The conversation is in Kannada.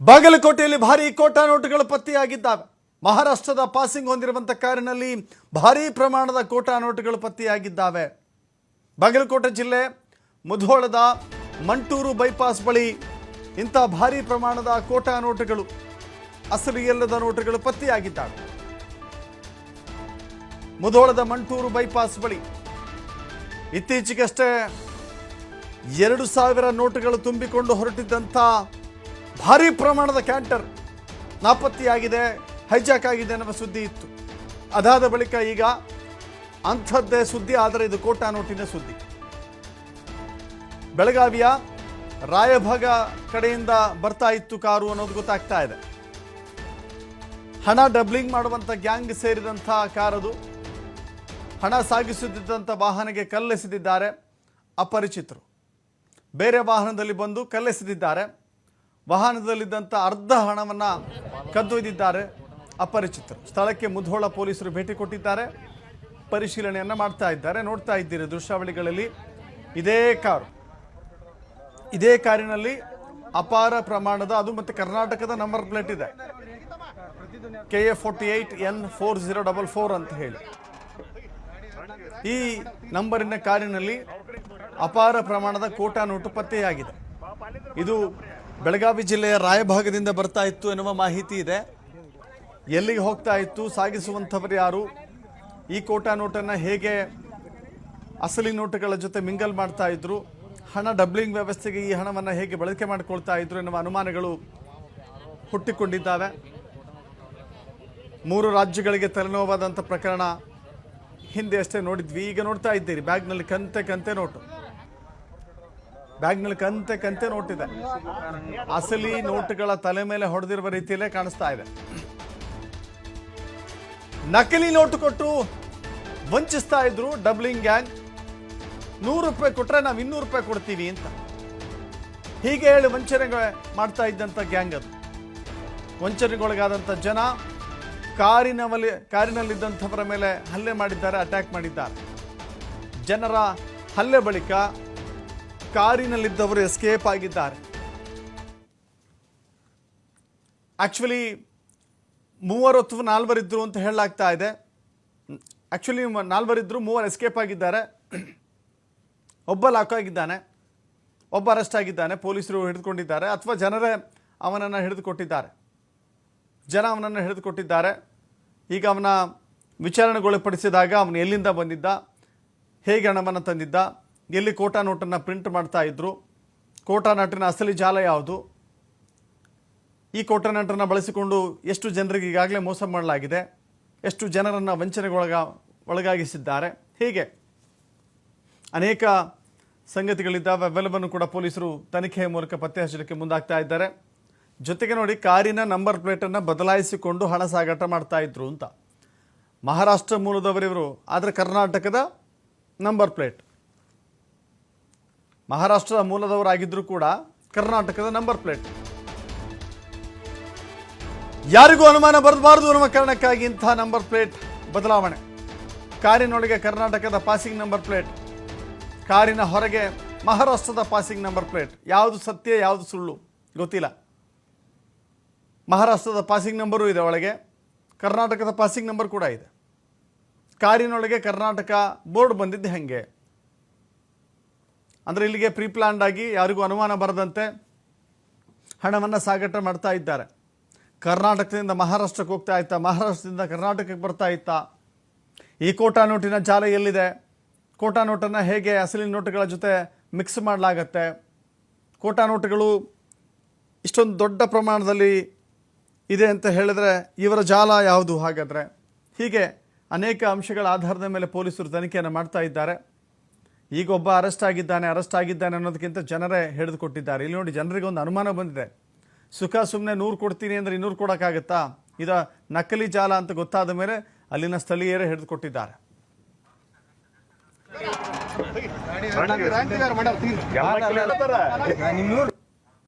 ಬಾಗಲಕೋಟೆಯಲ್ಲಿ ಭಾರೀ ಕೋಟಾ ನೋಟುಗಳು ಪತ್ತೆಯಾಗಿದ್ದಾವೆ. ಮಹಾರಾಷ್ಟ್ರದ ಪಾಸಿಂಗ್ ಹೊಂದಿರುವಂಥ ಕಾರಿನಲ್ಲಿ ಭಾರೀ ಪ್ರಮಾಣದ ಕೋಟಾ ನೋಟುಗಳು ಪತ್ತೆಯಾಗಿದ್ದಾವೆ. ಬಾಗಲಕೋಟೆ ಜಿಲ್ಲೆ ಮುಧೋಳದ ಮಂಟೂರು ಬೈಪಾಸ್ ಬಳಿ ಇಂಥ ಭಾರೀ ಪ್ರಮಾಣದ ಕೋಟಾ ನೋಟುಗಳು, ಅಸಲಿಯಲ್ಲದ ನೋಟುಗಳು ಪತ್ತೆಯಾಗಿದ್ದಾವೆ. ಮುಧೋಳದ ಮಂಟೂರು ಬೈಪಾಸ್ ಬಳಿ ಇತ್ತೀಚೆಗಷ್ಟೇ 2,000 ನೋಟುಗಳು ತುಂಬಿಕೊಂಡು ಹೊರಟಿದ್ದಂಥ ಭಾರೀ ಪ್ರಮಾಣದ ಕ್ಯಾಂಟರ್ ನಾಪತ್ತೆಯಾಗಿದೆ, ಹೈಜಾಕ್ ಆಗಿದೆ ಎನ್ನುವ ಸುದ್ದಿ ಇತ್ತು. ಅದಾದ ಬಳಿಕ ಈಗ ಅಂಥದ್ದೇ ಸುದ್ದಿ, ಆದರೆ ಇದು ಕೋಟಾ ನೋಟಿನ ಸುದ್ದಿ. ಬೆಳಗಾವಿಯ ರಾಯಭಾಗ ಕಡೆಯಿಂದ ಬರ್ತಾ ಇತ್ತು ಕಾರು ಅನ್ನೋದು ಗೊತ್ತಾಗ್ತಾ ಇದೆ. ಹಣ ಡಬ್ಲಿಂಗ್ ಮಾಡುವಂಥ ಗ್ಯಾಂಗ್ ಸೇರಿದಂಥ ಕಾರದು. ಹಣ ಸಾಗಿಸುತ್ತಿದ್ದಂಥ ವಾಹನಕ್ಕೆ ಕಲ್ಲೆಸೆದಿದ್ದಾರೆ ಅಪರಿಚಿತರು. ಬೇರೆ ವಾಹನದಲ್ಲಿ ಬಂದು ಕಲ್ಲೆಸೆದಿದ್ದಾರೆ. ವಾಹನದಲ್ಲಿದ್ದಂಥ ಅರ್ಧ ಹಣವನ್ನು ಕದ್ದೊಯ್ದಿದ್ದಾರೆ ಅಪರಿಚಿತರು. ಸ್ಥಳಕ್ಕೆ ಮುಧೋಳ ಪೊಲೀಸರು ಭೇಟಿ ಕೊಟ್ಟಿದ್ದಾರೆ, ಪರಿಶೀಲನೆಯನ್ನು ಮಾಡ್ತಾ ಇದ್ದಾರೆ. ನೋಡ್ತಾ ಇದ್ದೀರಿ ದೃಶ್ಯಾವಳಿಗಳಲ್ಲಿ, ಇದೇ ಕಾರಿನಲ್ಲಿ ಅಪಾರ ಪ್ರಮಾಣದ, ಅದು ಮತ್ತು ಕರ್ನಾಟಕದ ನಂಬರ್ ಪ್ಲೇಟ್ ಇದೆ, KA48N4044 ಅಂತ ಹೇಳಿ. ಈ ನಂಬರಿನ ಕಾರಿನಲ್ಲಿ ಅಪಾರ ಪ್ರಮಾಣದ ಕೋಟಾ ನೋಟು ಪತ್ತೆಯಾಗಿದೆ. ಇದು ಬೆಳಗಾವಿ ಜಿಲ್ಲೆಯ ರಾಯಭಾಗದಿಂದ ಬರ್ತಾ ಇತ್ತು ಎನ್ನುವ ಮಾಹಿತಿ ಇದೆ. ಎಲ್ಲಿಗೆ ಹೋಗ್ತಾ ಇತ್ತು, ಸಾಗಿಸುವಂಥವರು ಯಾರು, ಈ ಕೋಟಾ ನೋಟನ್ನು ಹೇಗೆ ಅಸಲಿ ನೋಟುಗಳ ಜೊತೆ ಮಿಂಗಲ್ ಮಾಡ್ತಾ ಇದ್ರು, ಹಣ ಡಬ್ಲಿಂಗ್ ವ್ಯವಸ್ಥೆಗೆ ಈ ಹಣವನ್ನು ಹೇಗೆ ಬಳಕೆ ಮಾಡಿಕೊಳ್ತಾ ಇದ್ರು ಎನ್ನುವ ಅನುಮಾನಗಳು ಹುಟ್ಟಿಕೊಂಡಿದ್ದಾವೆ. 3 ರಾಜ್ಯಗಳಿಗೆ ತಲೆನೋವಾದಂಥ ಪ್ರಕರಣ ಹಿಂದೆ ಅಷ್ಟೇ ನೋಡಿದ್ವಿ. ಈಗ ನೋಡ್ತಾ ಇದ್ದೀರಿ, ಬ್ಯಾಗ್ನಲ್ಲಿ ಕಂತೆ ನೋಟು, ಬ್ಯಾಗ್ನಲ್ಲಿ ಕಂತೆ ನೋಟಿದೆ. ಅಸಲಿ ನೋಟುಗಳ ತಲೆ ಮೇಲೆ ಹೊಡೆದಿರುವ ರೀತಿಯಲ್ಲೇ ಕಾಣಿಸ್ತಾ ಇದೆ. ನಕಲಿ ನೋಟು ಕೊಟ್ಟು ವಂಚಿಸ್ತಾ ಇದ್ರು ಡಬ್ಲಿಂಗ್ ಗ್ಯಾಂಗ್. 100 ರೂಪಾಯಿ ಕೊಟ್ಟರೆ ನಾವು 200 ರೂಪಾಯಿ ಕೊಡ್ತೀವಿ ಅಂತ ಹೀಗೆ ಹೇಳಿ ವಂಚನೆ ಮಾಡ್ತಾ ಇದ್ದಂಥ ಗ್ಯಾಂಗ್ ಅದು. ವಂಚನೆಗೊಳಗಾದಂಥ ಜನ ಕಾರಿನಲ್ಲಿದ್ದಂಥವರ ಮೇಲೆ ಹಲ್ಲೆ ಮಾಡಿದ್ದಾರೆ, ಅಟ್ಯಾಕ್ ಮಾಡಿದ್ದಾರೆ. ಜನರ ಹಲ್ಲೆ ಬಳಿಕ ಕಾರಿನಲ್ಲಿದ್ದವರು ಎಸ್ಕೇಪ್ ಆಗಿದ್ದಾರೆ. ಆಕ್ಚುಲಿ 3 ಅಥವಾ 4 ಇದ್ರು ಅಂತ ಹೇಳಲಾಗ್ತಾ ಇದೆ. ಆಕ್ಚುಲಿ 4 ಇದ್ರು, 3 ಎಸ್ಕೇಪ್ ಆಗಿದ್ದಾರೆ. ಒಬ್ಬ ಲಾಕ್ ಆಗಿದ್ದಾನೆ, ಒಬ್ಬ ಅರೆಸ್ಟ್ ಆಗಿದ್ದಾನೆ. ಪೊಲೀಸರು ಹಿಡಿದುಕೊಂಡಿದ್ದಾರೆ, ಅಥವಾ ಜನರೇ ಅವನನ್ನು ಹಿಡಿದುಕೊಟ್ಟಿದ್ದಾರೆ. ಜನ ಅವನನ್ನು ಹಿಡಿದುಕೊಟ್ಟಿದ್ದಾರೆ. ಈಗ ಅವನ ವಿಚಾರಣೆಗೊಳಪಡಿಸಿದಾಗ ಅವನು ಎಲ್ಲಿಂದ ಬಂದಿದ್ದ, ಹೇಗೆ ಹಣವನ್ನು ತಂದಿದ್ದ, ಎಲ್ಲಿ ಕೋಟಾ ನೋಟನ್ನು ಪ್ರಿಂಟ್ ಮಾಡ್ತಾ ಇದ್ರು, ಕೋಟಾ ನೋಟಿನ ಅಸಲಿ ಜಾಲ ಯಾವುದು, ಈ ಕೋಟಾ ನೋಟನ್ನು ಬಳಸಿಕೊಂಡು ಎಷ್ಟು ಜನರಿಗೆ ಈಗಾಗಲೇ ಮೋಸ ಮಾಡಲಾಗಿದೆ, ಎಷ್ಟು ಜನರನ್ನು ಒಳಗಾಗಿಸಿದ್ದಾರೆ, ಹೀಗೆ ಅನೇಕ ಸಂಗತಿಗಳಿದ್ದಾವೆ. ಅವೆಲ್ಲವನ್ನು ಕೂಡ ಪೊಲೀಸರು ತನಿಖೆಯ ಮೂಲಕ ಪತ್ತೆ ಹಚ್ಚಲಿಕ್ಕೆ ಮುಂದಾಗ್ತಾ ಇದ್ದಾರೆ. ಜೊತೆಗೆ ನೋಡಿ, ಕಾರಿನ ನಂಬರ್ ಪ್ಲೇಟನ್ನು ಬದಲಾಯಿಸಿಕೊಂಡು ಹಣ ಸಾಗಾಟ ಮಾಡ್ತಾ ಇದ್ರು ಅಂತ. ಮಹಾರಾಷ್ಟ್ರ ಮೂಲದವರಿವರು, ಆದರೆ ಕರ್ನಾಟಕದ ನಂಬರ್ ಪ್ಲೇಟ್. ಮಹಾರಾಷ್ಟ್ರದ ಮೂಲದವರಾಗಿದ್ದರೂ ಕೂಡ ಕರ್ನಾಟಕದ ನಂಬರ್ ಪ್ಲೇಟ್. ಯಾರಿಗೂ ಅನುಮಾನ ಬರಬಾರದು ಅನ್ನುವ ಕಾರಣಕ್ಕಾಗಿ ಇಂತಹ ನಂಬರ್ ಪ್ಲೇಟ್ ಬದಲಾವಣೆ. ಕಾರಿನೊಳಗೆ ಕರ್ನಾಟಕದ ಪಾಸಿಂಗ್ ನಂಬರ್ ಪ್ಲೇಟ್, ಕಾರಿನ ಹೊರಗೆ ಮಹಾರಾಷ್ಟ್ರದ ಪಾಸಿಂಗ್ ನಂಬರ್ ಪ್ಲೇಟ್. ಯಾವುದು ಸತ್ಯ, ಯಾವುದು ಸುಳ್ಳು ಗೊತ್ತಿಲ್ಲ. ಮಹಾರಾಷ್ಟ್ರದ ಪಾಸಿಂಗ್ ನಂಬರು ಇದೆ ಒಳಗೆ, ಕರ್ನಾಟಕದ ಪಾಸಿಂಗ್ ನಂಬರ್ ಕೂಡ ಇದೆ. ಕಾರಿನೊಳಗೆ ಕರ್ನಾಟಕ ಬೋರ್ಡ್ ಬಂದಿದ್ದು ಹೆಂಗೆ ಅಂದರೆ, ಇಲ್ಲಿಗೆ ಪ್ರೀಪ್ಲಾನ್ಡ್ ಆಗಿ ಯಾರಿಗೂ ಅನುಮಾನ ಬರದಂತೆ ಹಣವನ್ನು ಸಾಗಾಟ ಮಾಡ್ತಾ ಇದ್ದಾರೆ. ಕರ್ನಾಟಕದಿಂದ ಮಹಾರಾಷ್ಟ್ರಕ್ಕೆ ಹೋಗ್ತಾ ಇತ್ತಾ, ಮಹಾರಾಷ್ಟ್ರದಿಂದ ಕರ್ನಾಟಕಕ್ಕೆ ಬರ್ತಾ ಇತ್ತಾ, ಈ ಕೋಟಾ ನೋಟಿನ ಜಾಲ ಎಲ್ಲಿದೆ, ಕೋಟಾ ನೋಟನ್ನು ಹೇಗೆ ಅಸಲಿ ನೋಟುಗಳ ಜೊತೆ ಮಿಕ್ಸ್ ಮಾಡಲಾಗತ್ತೆ, ಕೋಟಾ ನೋಟುಗಳು ಇಷ್ಟೊಂದು ದೊಡ್ಡ ಪ್ರಮಾಣದಲ್ಲಿ ಇದೆ ಅಂತ ಹೇಳಿದ್ರೆ ಇವರ ಜಾಲ ಯಾವುದು ಹಾಗಾದರೆ, ಹೀಗೆ ಅನೇಕ ಅಂಶಗಳ ಆಧಾರದ ಮೇಲೆ ಪೊಲೀಸರು ತನಿಖೆಯನ್ನು ಮಾಡ್ತಾ ಇದ್ದಾರೆ. ಈಗ ಒಬ್ಬ ಅರೆಸ್ಟ್ ಆಗಿದ್ದಾನೆ ಅನ್ನೋದಕ್ಕಿಂತ ಜನರೇ ಹಿಡಿದುಕೊಟ್ಟಿದ್ದಾರೆ. ಇಲ್ಲಿ ನೋಡಿ, ಜನರಿಗೆ ಒಂದು ಅನುಮಾನ ಬಂದಿದೆ. ಸುಖ ಸುಮ್ಮನೆ 100 ಕೊಡ್ತೀನಿ ಅಂದರೆ 200 ಕೊಡೋಕ್ಕಾಗತ್ತಾ? ಇದು ನಕಲಿ ಜಾಲ ಅಂತ ಗೊತ್ತಾದ ಮೇಲೆ ಅಲ್ಲಿನ ಸ್ಥಳೀಯರೇ ಹಿಡಿದುಕೊಟ್ಟಿದ್ದಾರೆ.